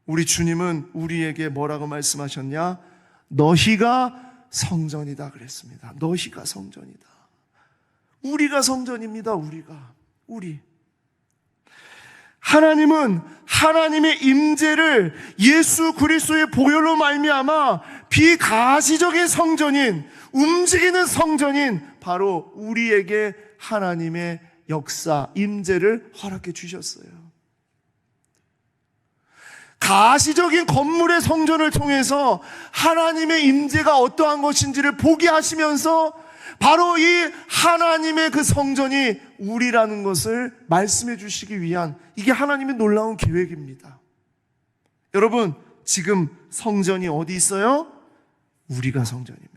우리 주님은 우리에게 뭐라고 말씀하셨냐? 너희가 성전이다 그랬습니다. 너희가 성전이다. 우리가 성전입니다. 우리. 하나님은 하나님의 임재를 예수 그리스도의 보혈로 말미암아 비가시적인 성전인, 움직이는 성전인 바로 우리에게 하나님의 역사, 임재를 허락해 주셨어요. 가시적인 건물의 성전을 통해서 하나님의 임재가 어떠한 것인지를 보게 하시면서 바로 이 하나님의 그 성전이 우리라는 것을 말씀해 주시기 위한, 이게 하나님의 놀라운 계획입니다. 여러분, 지금 성전이 어디 있어요? 우리가 성전입니다.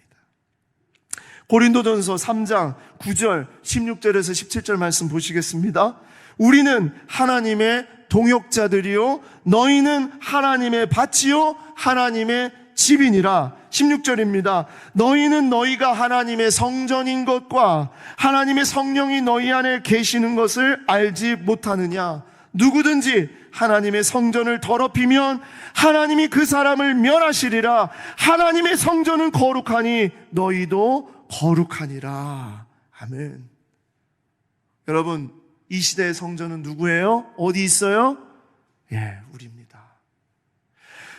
고린도전서 3장 9절 16절에서 17절 말씀 보시겠습니다. 우리는 하나님의 동역자들이요 너희는 하나님의 밭이요 하나님의 집이니라. 16절입니다. 너희는 너희가 하나님의 성전인 것과 하나님의 성령이 너희 안에 계시는 것을 알지 못하느냐. 누구든지 하나님의 성전을 더럽히면 하나님이 그 사람을 멸하시리라. 하나님의 성전은 거룩하니 너희도 거룩하니라. 아멘. 여러분, 이 시대의 성전은 누구예요? 어디 있어요? 예, 우리입니다.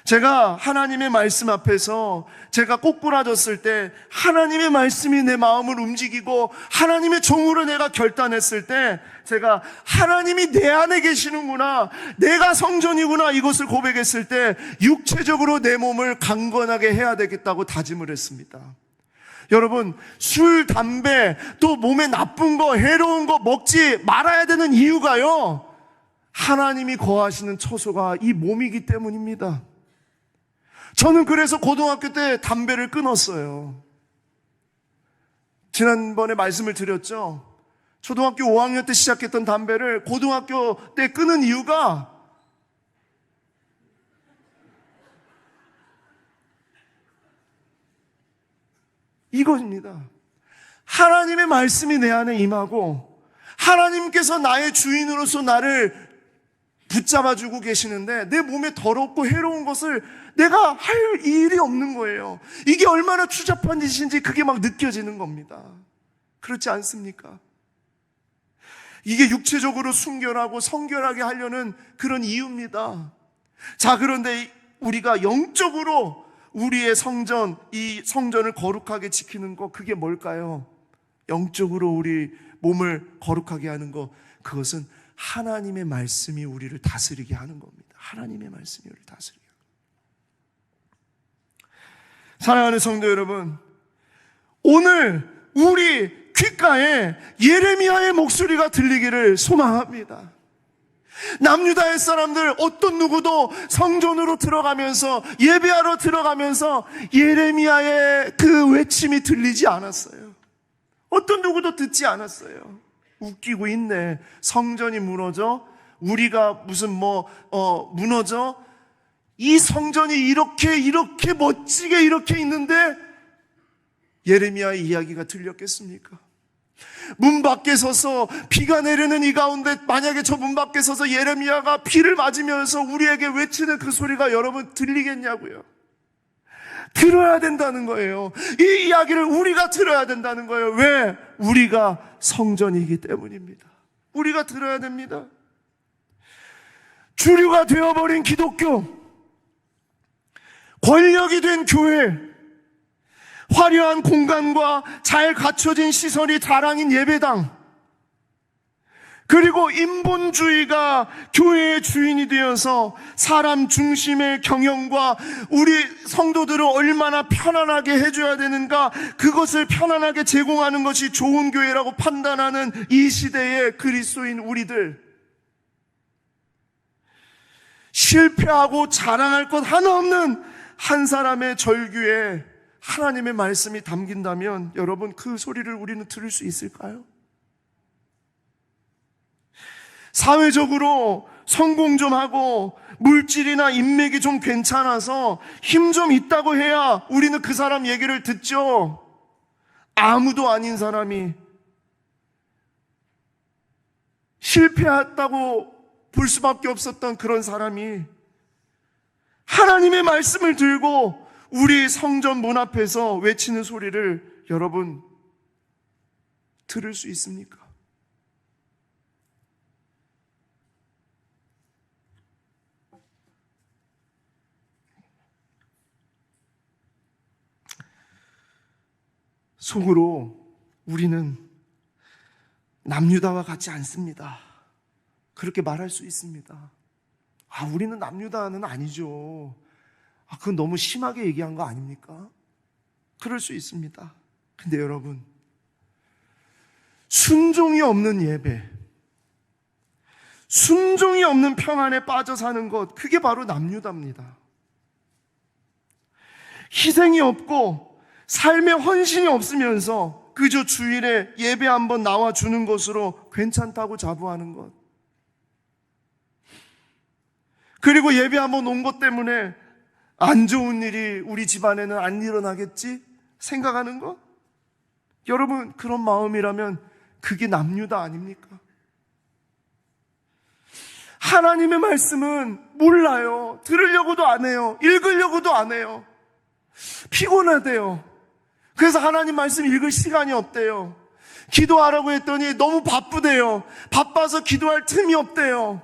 제가 하나님의 말씀 앞에서 제가 꼬꾸라졌을 때 하나님의 말씀이 내 마음을 움직이고 하나님의 종으로 내가 결단했을 때 제가 하나님이 내 안에 계시는구나, 내가 성전이구나, 이것을 고백했을 때 육체적으로 내 몸을 강건하게 해야 되겠다고 다짐을 했습니다. 여러분, 술, 담배, 또 몸에 나쁜 거, 해로운 거 먹지 말아야 되는 이유가요, 하나님이 거하시는 처소가 이 몸이기 때문입니다. 저는 그래서 고등학교 때 담배를 끊었어요. 지난번에 말씀을 드렸죠. 초등학교 5학년 때 시작했던 담배를 고등학교 때 끊은 이유가 이것입니다. 하나님의 말씀이 내 안에 임하고 하나님께서 나의 주인으로서 나를 붙잡아주고 계시는데 내 몸에 더럽고 해로운 것을 내가 할 일이 없는 거예요. 이게 얼마나 추잡한 짓인지 그게 막 느껴지는 겁니다. 그렇지 않습니까? 이게 육체적으로 순결하고 성결하게 하려는 그런 이유입니다. 자, 그런데 우리가 영적으로 우리의 성전, 이 성전을 거룩하게 지키는 거, 그게 뭘까요? 영적으로 우리 몸을 거룩하게 하는 거, 그것은 하나님의 말씀이 우리를 다스리게 하는 겁니다. 하나님의 말씀이 우리를 다스리게 하는 겁니다. 사랑하는 성도 여러분, 오늘 우리 귓가에 예레미야의 목소리가 들리기를 소망합니다. 남유다의 사람들 어떤 누구도 성전으로 들어가면서 예배하러 들어가면서 예레미야의 그 외침이 들리지 않았어요. 어떤 누구도 듣지 않았어요. 웃기고 있네. 성전이 무너져? 우리가 무슨 무너져? 이 성전이 이렇게 멋지게 이렇게 있는데 예레미야의 이야기가 들렸겠습니까? 문 밖에 서서 비가 내리는 이 가운데 만약에 저 문 밖에 서서 예레미야가 비를 맞으면서 우리에게 외치는 그 소리가 여러분 들리겠냐고요? 들어야 된다는 거예요. 이 이야기를 우리가 들어야 된다는 거예요. 왜? 우리가 성전이기 때문입니다. 우리가 들어야 됩니다. 주류가 되어버린 기독교, 권력이 된 교회, 화려한 공간과 잘 갖춰진 시설이 자랑인 예배당, 그리고 인본주의가 교회의 주인이 되어서 사람 중심의 경영과 우리 성도들을 얼마나 편안하게 해줘야 되는가, 그것을 편안하게 제공하는 것이 좋은 교회라고 판단하는 이 시대의 그리스도인 우리들, 실패하고 자랑할 것 하나 없는 한 사람의 절규에 하나님의 말씀이 담긴다면 여러분, 그 소리를 우리는 들을 수 있을까요? 사회적으로 성공 좀 하고 물질이나 인맥이 좀 괜찮아서 힘 좀 있다고 해야 우리는 그 사람 얘기를 듣죠. 아무도 아닌 사람이, 실패했다고 볼 수밖에 없었던 그런 사람이 하나님의 말씀을 들고 우리 성전 문 앞에서 외치는 소리를 여러분 들을 수 있습니까? 속으로 우리는 남유다와 같지 않습니다. 그렇게 말할 수 있습니다. 우리는 남유다는 아니죠. 그건 너무 심하게 얘기한 거 아닙니까? 그럴 수 있습니다. 근데 여러분, 순종이 없는 예배, 순종이 없는 평안에 빠져 사는 것, 그게 바로 남유다입니다. 희생이 없고 삶의 헌신이 없으면서 그저 주일에 예배 한번 나와주는 것으로 괜찮다고 자부하는 것, 그리고 예배 한번 온 것 때문에 안 좋은 일이 우리 집안에는 안 일어나겠지 생각하는 것, 여러분 그런 마음이라면 그게 남유다 아닙니까? 하나님의 말씀은 몰라요. 들으려고도 안 해요. 읽으려고도 안 해요. 피곤하대요. 그래서 하나님 말씀 읽을 시간이 없대요. 기도하라고 했더니 너무 바쁘대요. 바빠서 기도할 틈이 없대요.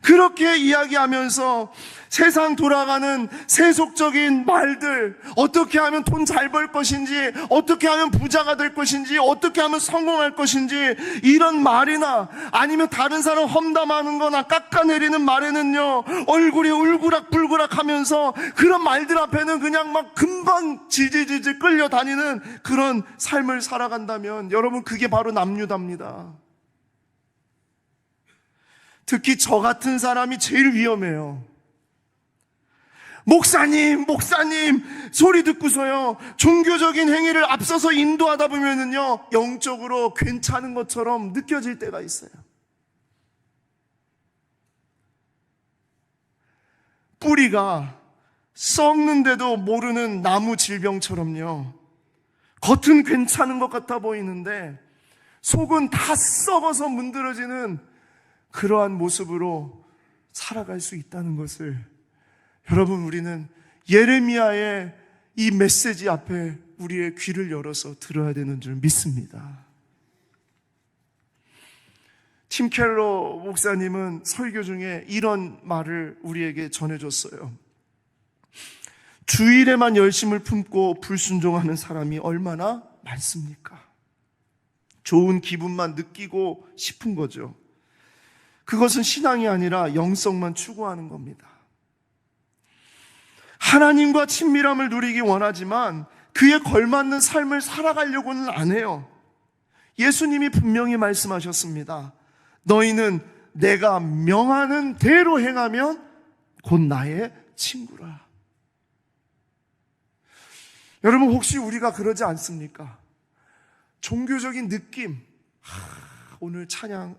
그렇게 이야기하면서 세상 돌아가는 세속적인 말들, 어떻게 하면 돈 잘 벌 것인지, 어떻게 하면 부자가 될 것인지, 어떻게 하면 성공할 것인지, 이런 말이나 아니면 다른 사람 험담하는 거나 깎아내리는 말에는요, 얼굴이 울그락불그락 하면서 그런 말들 앞에는 그냥 막 금방 질질질질 끌려다니는 그런 삶을 살아간다면 여러분, 그게 바로 남유다입니다. 특히 저 같은 사람이 제일 위험해요. 목사님 소리 듣고서요, 종교적인 행위를 앞서서 인도하다 보면은요, 영적으로 괜찮은 것처럼 느껴질 때가 있어요. 뿌리가 썩는데도 모르는 나무 질병처럼요, 겉은 괜찮은 것 같아 보이는데 속은 다 썩어서 문드러지는 그러한 모습으로 살아갈 수 있다는 것을, 여러분, 우리는 예레미야의 이 메시지 앞에 우리의 귀를 열어서 들어야 되는 줄 믿습니다. 팀 켈러 목사님은 설교 중에 이런 말을 우리에게 전해줬어요. 주일에만 열심을 품고 불순종하는 사람이 얼마나 많습니까? 좋은 기분만 느끼고 싶은 거죠. 그것은 신앙이 아니라 영성만 추구하는 겁니다. 하나님과 친밀함을 누리기 원하지만 그에 걸맞는 삶을 살아가려고는 안 해요. 예수님이 분명히 말씀하셨습니다. 너희는 내가 명하는 대로 행하면 곧 나의 친구라. 여러분, 혹시 우리가 그러지 않습니까? 종교적인 느낌, 오늘 찬양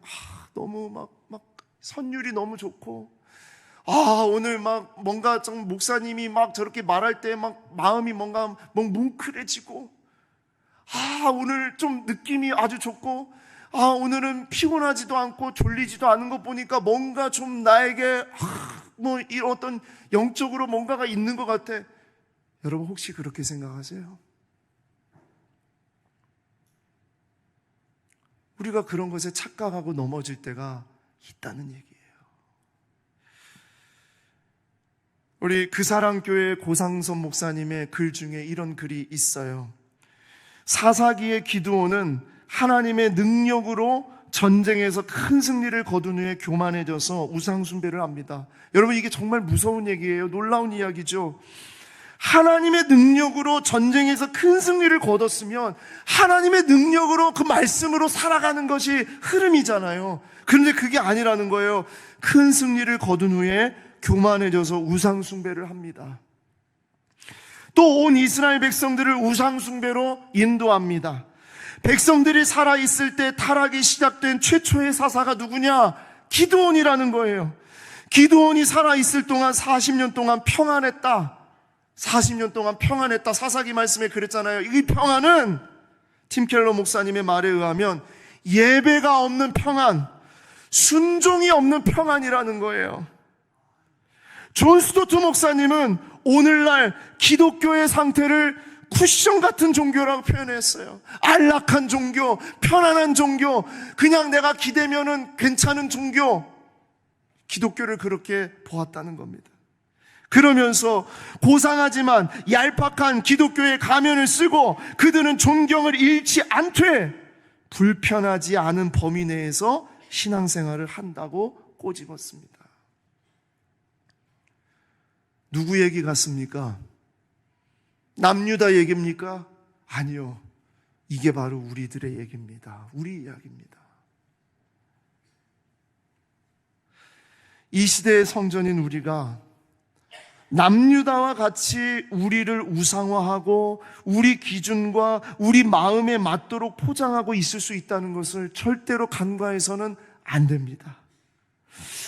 너무 막 선율이 너무 좋고, 오늘 막 뭔가 좀 목사님이 막 저렇게 말할 때 막 마음이 뭔가 뭉클해지고, 오늘 좀 느낌이 아주 좋고, 오늘은 피곤하지도 않고 졸리지도 않은 것 보니까 뭔가 좀 나에게 이 어떤 영적으로 뭔가가 있는 것 같아. 여러분, 혹시 그렇게 생각하세요? 우리가 그런 것에 착각하고 넘어질 때가 있다는 얘기예요. 우리 그사랑교회 고상선 목사님의 글 중에 이런 글이 있어요. 사사기의 기드온은 하나님의 능력으로 전쟁에서 큰 승리를 거둔 후에 교만해져서 우상숭배를 합니다. 여러분, 이게 정말 무서운 얘기예요. 놀라운 이야기죠. 하나님의 능력으로 전쟁에서 큰 승리를 거뒀으면 하나님의 능력으로 그 말씀으로 살아가는 것이 흐름이잖아요. 그런데 그게 아니라는 거예요. 큰 승리를 거둔 후에 교만해져서 우상숭배를 합니다. 또 온 이스라엘 백성들을 우상숭배로 인도합니다. 백성들이 살아있을 때 타락이 시작된 최초의 사사가 누구냐? 기드온이라는 거예요. 기드온이 살아있을 동안 40년 동안 평안했다. 40년 동안 평안했다. 사사기 말씀에 그랬잖아요. 이 평안은 팀 켈러 목사님의 말에 의하면 예배가 없는 평안, 순종이 없는 평안이라는 거예요. 존 스토트 목사님은 오늘날 기독교의 상태를 쿠션 같은 종교라고 표현했어요. 안락한 종교, 편안한 종교, 그냥 내가 기대면은 괜찮은 종교, 기독교를 그렇게 보았다는 겁니다. 그러면서 고상하지만 얄팍한 기독교의 가면을 쓰고 그들은 존경을 잃지 않되 불편하지 않은 범위 내에서 신앙생활을 한다고 꼬집었습니다. 누구 얘기 같습니까? 남유다 얘기입니까? 아니요. 이게 바로 우리들의 얘기입니다. 우리 이야기입니다. 이 시대의 성전인 우리가 남유다와 같이 우리를 우상화하고 우리 기준과 우리 마음에 맞도록 포장하고 있을 수 있다는 것을 절대로 간과해서는 안 됩니다.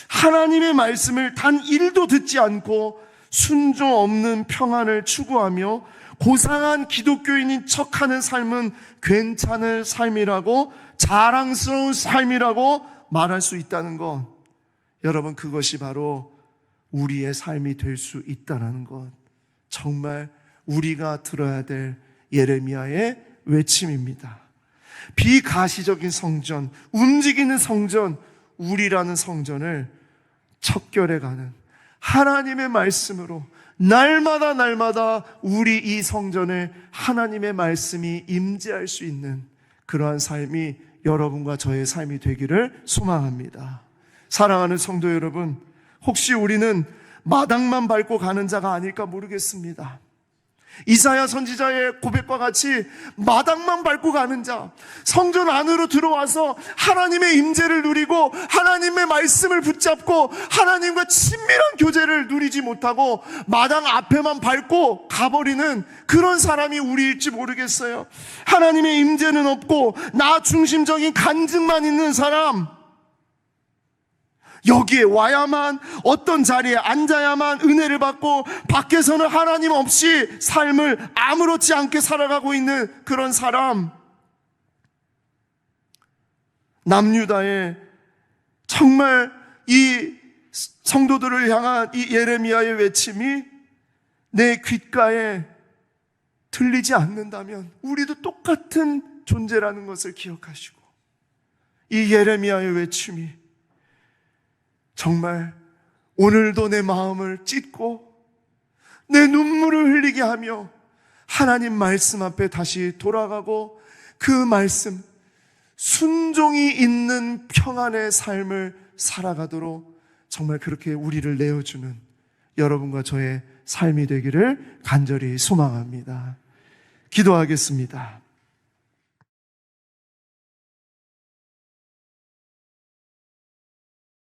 하나님의 말씀을 단 1도 듣지 않고 순종 없는 평안을 추구하며 고상한 기독교인인 척하는 삶은 괜찮은 삶이라고, 자랑스러운 삶이라고 말할 수 있다는 것, 여러분, 그것이 바로 우리의 삶이 될 수 있다는 것, 정말 우리가 들어야 될 예레미야의 외침입니다. 비가시적인 성전, 움직이는 성전, 우리라는 성전을 척결해가는 하나님의 말씀으로 날마다 우리 이 성전에 하나님의 말씀이 임재할 수 있는 그러한 삶이 여러분과 저의 삶이 되기를 소망합니다. 사랑하는 성도 여러분, 혹시 우리는 마당만 밟고 가는 자가 아닐까 모르겠습니다. 이사야 선지자의 고백과 같이 마당만 밟고 가는 자, 성전 안으로 들어와서 하나님의 임재를 누리고 하나님의 말씀을 붙잡고 하나님과 친밀한 교제를 누리지 못하고 마당 앞에만 밟고 가버리는 그런 사람이 우리일지 모르겠어요. 하나님의 임재는 없고 나 중심적인 간증만 있는 사람, 여기에 와야만, 어떤 자리에 앉아야만 은혜를 받고 밖에서는 하나님 없이 삶을 아무렇지 않게 살아가고 있는 그런 사람, 남유다의 정말 이 성도들을 향한 이 예레미야의 외침이 내 귓가에 들리지 않는다면 우리도 똑같은 존재라는 것을 기억하시고, 이 예레미야의 외침이 정말 오늘도 내 마음을 찢고 내 눈물을 흘리게 하며 하나님 말씀 앞에 다시 돌아가고 그 말씀, 순종이 있는 평안의 삶을 살아가도록 정말 그렇게 우리를 내어주는 여러분과 저의 삶이 되기를 간절히 소망합니다. 기도하겠습니다.